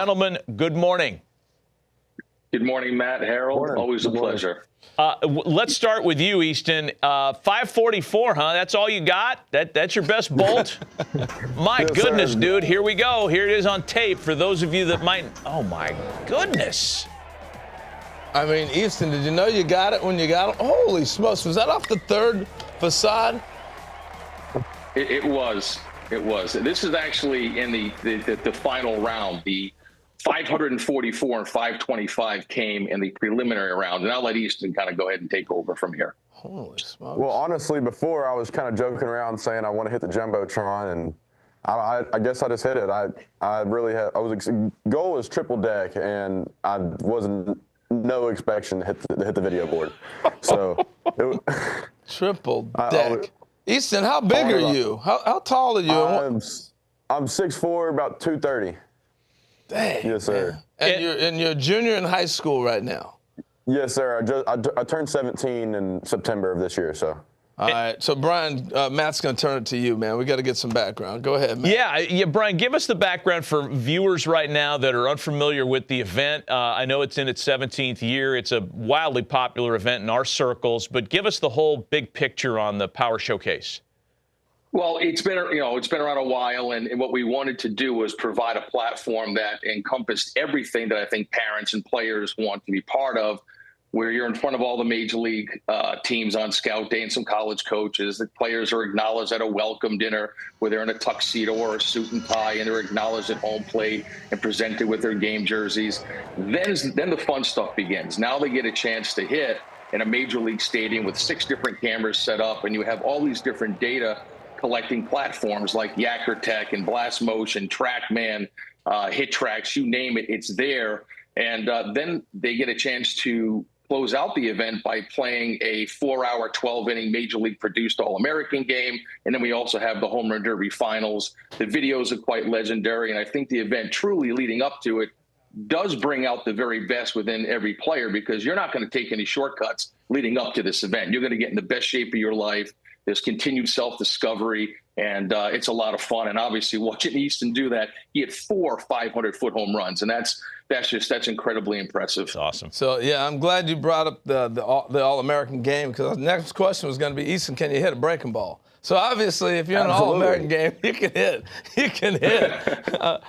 Gentlemen, good morning. Good morning, Matt, Harold. Morning. Always a pleasure. Let's start with you, Easton. 544, huh? That's all you got? That's your best bolt? My Yes, goodness, sir. dude. Here we go. Here it is on tape for those of you that might. Oh, my goodness. I mean, Easton, did you know you got it when you got it? Holy smokes. Was that off the third facade? It was. It was. This is actually in the final round. The 544 and 525 came in the preliminary round. And I'll let Easton kind of go ahead and take over from here. Holy smokes. Well, honestly, before I was kind of joking around saying I want to hit the Jumbotron, and I guess I just hit it. Goal was triple deck, and I wasn't no expectation to hit the video board. So Triple deck. Easton, how big are you? How tall are you? I'm 6'4", about 230. Dang. Yes, sir. And you're a junior in high school right now. Yes, sir. I turned 17 in September of this year, so. All right. So, Brian, Matt's going to turn it to you, man. We got to get some background. Go ahead, Matt. Yeah, Brian, give us the background for viewers right now that are unfamiliar with the event. I know it's in its 17th year. It's a wildly popular event in our circles, but give us the whole big picture on the Power Showcase. Well, it's been around a while, and what we wanted to do was provide a platform that encompassed everything that I think parents and players want to be part of, where you're in front of all the major league teams on scout day and some college coaches. The players are acknowledged at a welcome dinner where they're in a tuxedo or a suit and tie, and they're acknowledged at home plate and presented with their game jerseys. Then the fun stuff begins. Now they get a chance to hit in a major league stadium with 6 different cameras set up, and you have all these different data collecting platforms like Yacker Tech and Blast Motion, TrackMan, HitTrax, you name it, it's there. And then they get a chance to close out the event by playing a 4-hour, 12-inning Major League produced All-American game. And then we also have the Home Run Derby finals. The videos are quite legendary, and I think the event truly leading up to it does bring out the very best within every player, because you're not going to take any shortcuts leading up to this event. You're going to get in the best shape of your life. There's continued self-discovery, and it's a lot of fun. And obviously, watching Easton do that, he had 4 500-foot home runs, and that's incredibly impressive. That's awesome. So, yeah, I'm glad you brought up the All-American game, because the next question was going to be, Easton, can you hit a breaking ball? So, obviously, if you're in an All-American game, you can hit. You can hit. I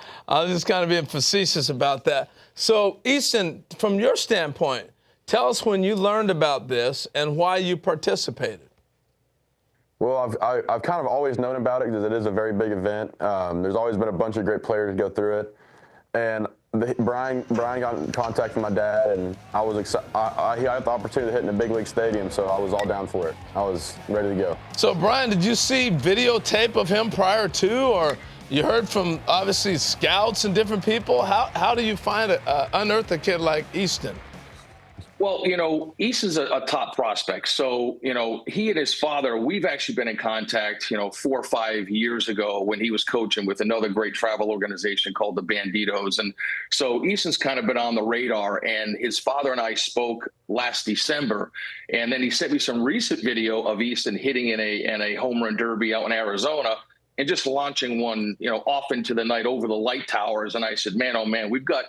was just kind of being facetious about that. So, Easton, from your standpoint, tell us when you learned about this and why you participated. Well, I've kind of always known about it because it is a very big event. There's always been a bunch of great players go through it. And Brian got in contact with my dad, and I was excited. He had the opportunity to hit in a big league stadium, so I was all down for it. I was ready to go. So, Brian, did you see videotape of him prior to, or you heard from, obviously, scouts and different people? How do you unearth a kid like Easton? Well, Easton's a top prospect. So, he and his father, we've actually been in contact, 4 or 5 years ago when he was coaching with another great travel organization called the Banditos. And so Easton's kind of been on the radar, and his father and I spoke last December. And then he sent me some recent video of Easton hitting in a home run derby out in Arizona and just launching one, off into the night over the light towers. And I said, man, oh man, we've got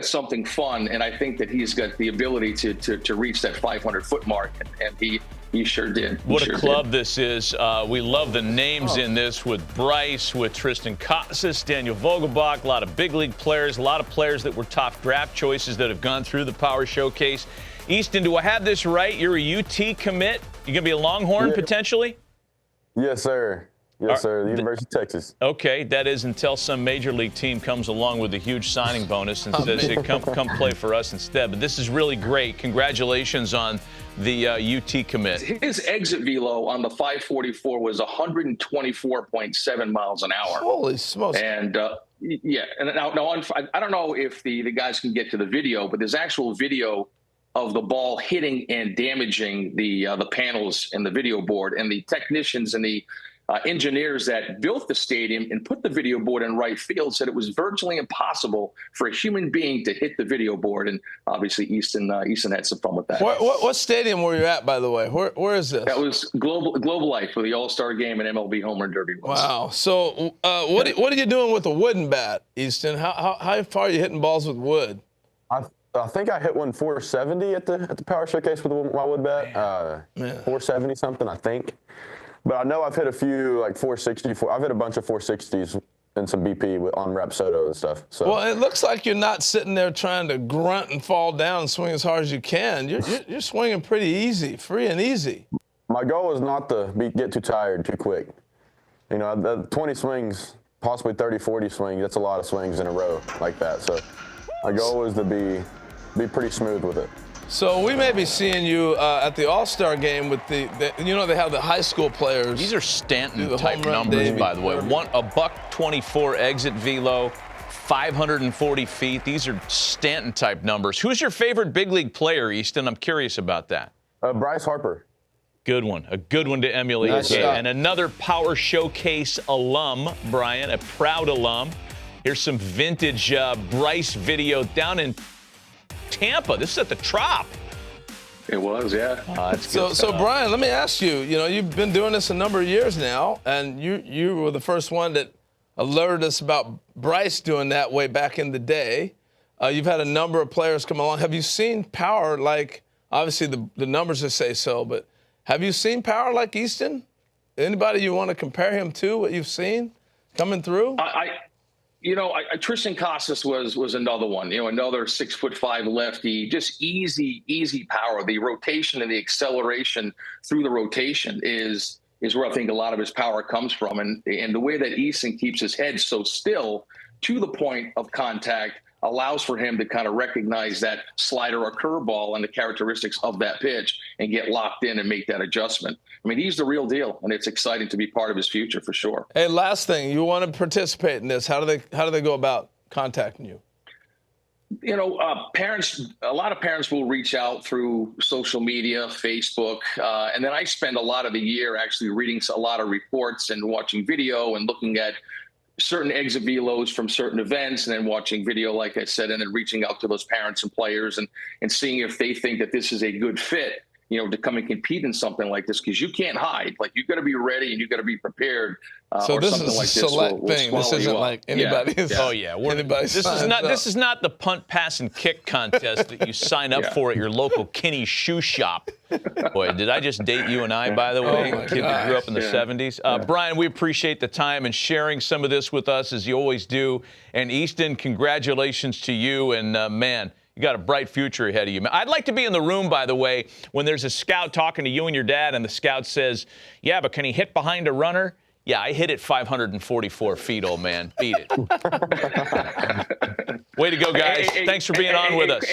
something fun, and I think that he's got the ability to reach that 500-foot mark, and he sure did. What a club this is. We love the names in this with Bryce, with Tristan Casas, Daniel Vogelbach, a lot of big league players, a lot of players that were top draft choices that have gone through the Power Showcase. Easton, do I have this right? You're a UT commit? You're going to be a Longhorn potentially? Yes, sir. Yes, sir. The University of Texas. Okay, that is until some major league team comes along with a huge signing bonus and says, hey, come play for us instead. But this is really great. Congratulations on the UT commit. His exit velo on the 544 was 124.7 miles an hour. Holy smokes. And, yeah, and now I don't know if the guys can get to the video, but there's actual video of the ball hitting and damaging the panels and the video board, and the technicians and the engineers that built the stadium and put the video board in right field said it was virtually impossible for a human being to hit the video board. And obviously Easton had some fun with that. What stadium were you at, by the way? Where is this? That was Global Life, where the All-Star Game and MLB Home Run Derby was. Wow. So what are you doing with a wooden bat, Easton? How far are you hitting balls with wood? I think I hit one 470 at the Power Showcase with my wood bat. 470 something, I think. But I know I've hit a few like 460. I've hit a bunch of 460s and some BP on Rapsodo and stuff. So. Well, it looks like you're not sitting there trying to grunt and fall down and swing as hard as you can. You're swinging pretty easy, free and easy. My goal is not to get too tired too quick. You know, the 20 swings, possibly 30, 40 swings, that's a lot of swings in a row like that. So my goal is to be pretty smooth with it. So we may be seeing you at the All-Star Game with they have the high school players. These are Stanton-type numbers, by the way. A $124 exit velo, 540 feet. These are Stanton-type numbers. Who's your favorite big league player, Easton? I'm curious about that. Bryce Harper. Good one. A good one to emulate. Nice And another Power Showcase alum, Brian, a proud alum. Here's some vintage Bryce video down in Tampa. This is at the Trop. It was, yeah. So Brian, let me ask you. You know, you've been doing this a number of years now, and you were the first one that alerted us about Bryce doing that way back in the day. You've had a number of players come along. Have you seen power like? Obviously, the numbers just say so, but have you seen power like Easton? Anybody you want to compare him to? What you've seen coming through? Tristan Casas was another one. You know, another 6'5" lefty, just easy power. The rotation and the acceleration through the rotation is where I think a lot of his power comes from. And the way that Easton keeps his head so still to the point of contact allows for him to kind of recognize that slider or curveball and the characteristics of that pitch and get locked in and make that adjustment. I mean, he's the real deal, and it's exciting to be part of his future for sure. Hey, last thing, you want to participate in this? How do they go about contacting you? You know, a lot of parents will reach out through social media, Facebook, and then I spend a lot of the year actually reading a lot of reports and watching video and looking at certain exit velos from certain events, and then watching video, like I said, and then reaching out to those parents and players and seeing if they think that this is a good fit, you know, to come and compete in something like this, because you can't hide. Like, you've got to be ready and you've got to be prepared. So this is a select thing. This isn't like anybody's. Yeah. Oh yeah, this is not the punt, pass, and kick contest that you sign up for at your local Kinney shoe shop. Boy, did I just date you and I, by the way? Kid that grew up in the 70s. Brian, we appreciate the time and sharing some of this with us, as you always do. And Easton, congratulations to you. And man, you got a bright future ahead of you. I'd like to be in the room, by the way, when there's a scout talking to you and your dad, and the scout says, "Yeah, but can he hit behind a runner?" Yeah, I hit it 544 feet, old man. Beat it. Way to go, guys. Thanks for being on with us.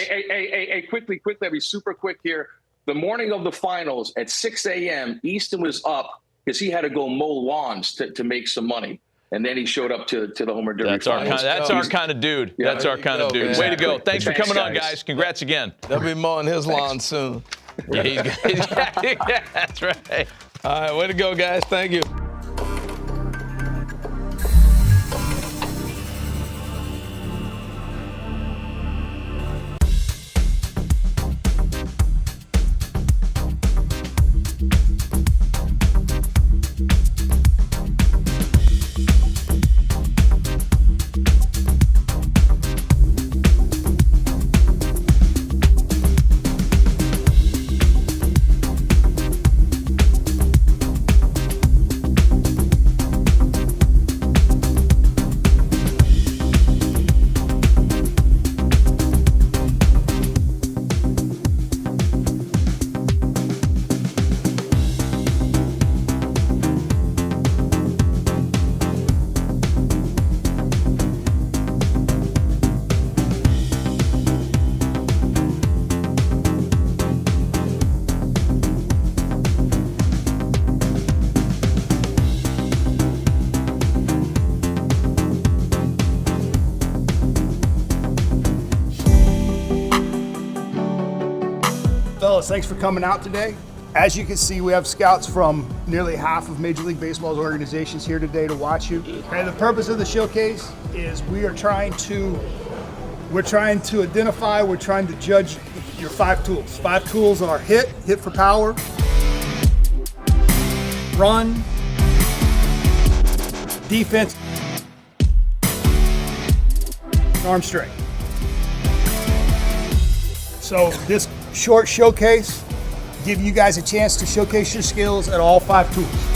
Quickly, I'll be super quick here. The morning of the finals at 6 a.m., Easton was up because he had to go mow lawns to make some money. And then he showed up to the Home Run Derby. That's our kind of dude. Yeah, that's our kind of dude. Way to go. Thanks for coming on, guys. Congrats again. They'll be mowing his lawn soon. Yeah, that's right. All right, way to go, guys. Thank you. Fellas, thanks for coming out today. As you can see, we have scouts from nearly half of Major League Baseball's organizations here today to watch you. And the purpose of the showcase is we're trying to identify, we're trying to judge your 5 tools. 5 tools are hit for power, run, defense, and arm strength. So this short showcase give you guys a chance to showcase your skills at all 5 tools.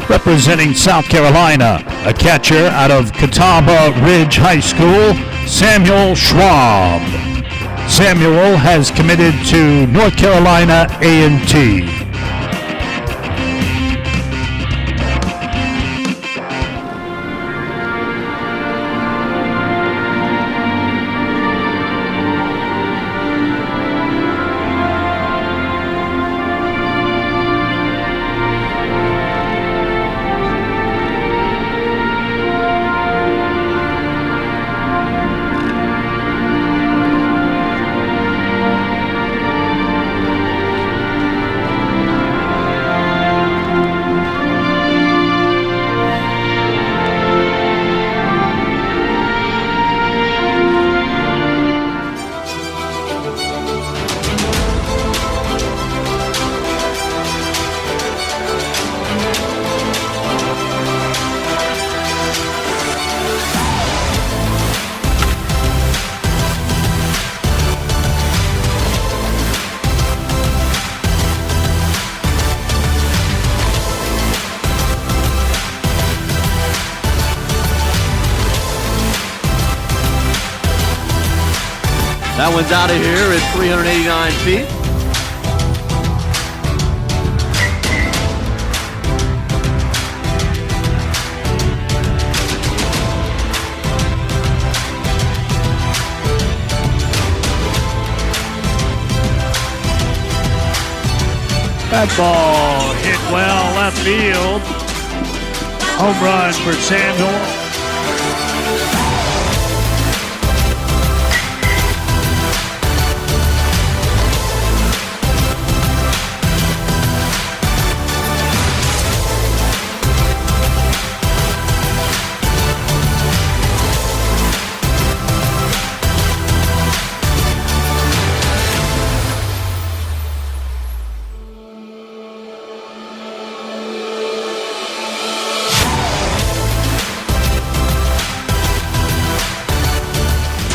Representing South Carolina, a catcher out of Catawba Ridge High School, Samuel Schwamb. Samuel has committed to North Carolina A&T. That one's out of here at 389 feet. That ball hit well left field. Home run for Samuel.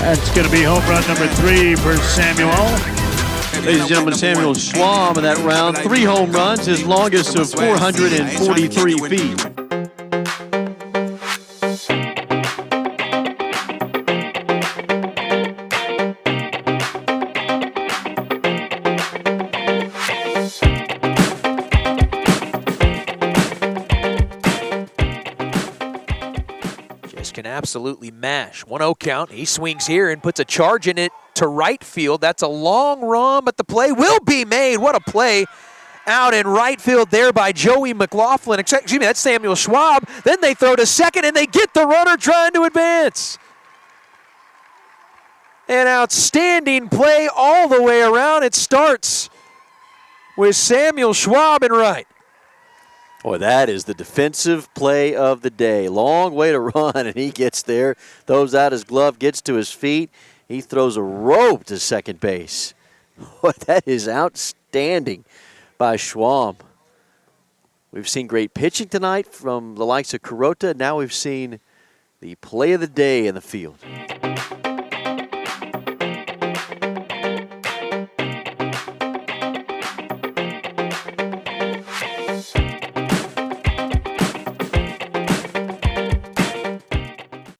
That's going to be home run number 3 for Samuel. Ladies and gentlemen, Samuel Schwamb in that round. 3 home runs, his longest of 443 feet. Can absolutely mash. 1-0 count. He swings here and puts a charge in it to right field. That's a long run, but the play will be made. What a play out in right field there by Joey McLaughlin. Excuse me, that's Samuel Schwamb. Then they throw to second, and they get the runner trying to advance. An outstanding play all the way around. It starts with Samuel Schwamb in right. Boy, that is the defensive play of the day. Long way to run, and he gets there, throws out his glove, gets to his feet. He throws a rope to second base. Boy, that is outstanding by Schwamb. We've seen great pitching tonight from the likes of Kuroda. Now we've seen the play of the day in the field.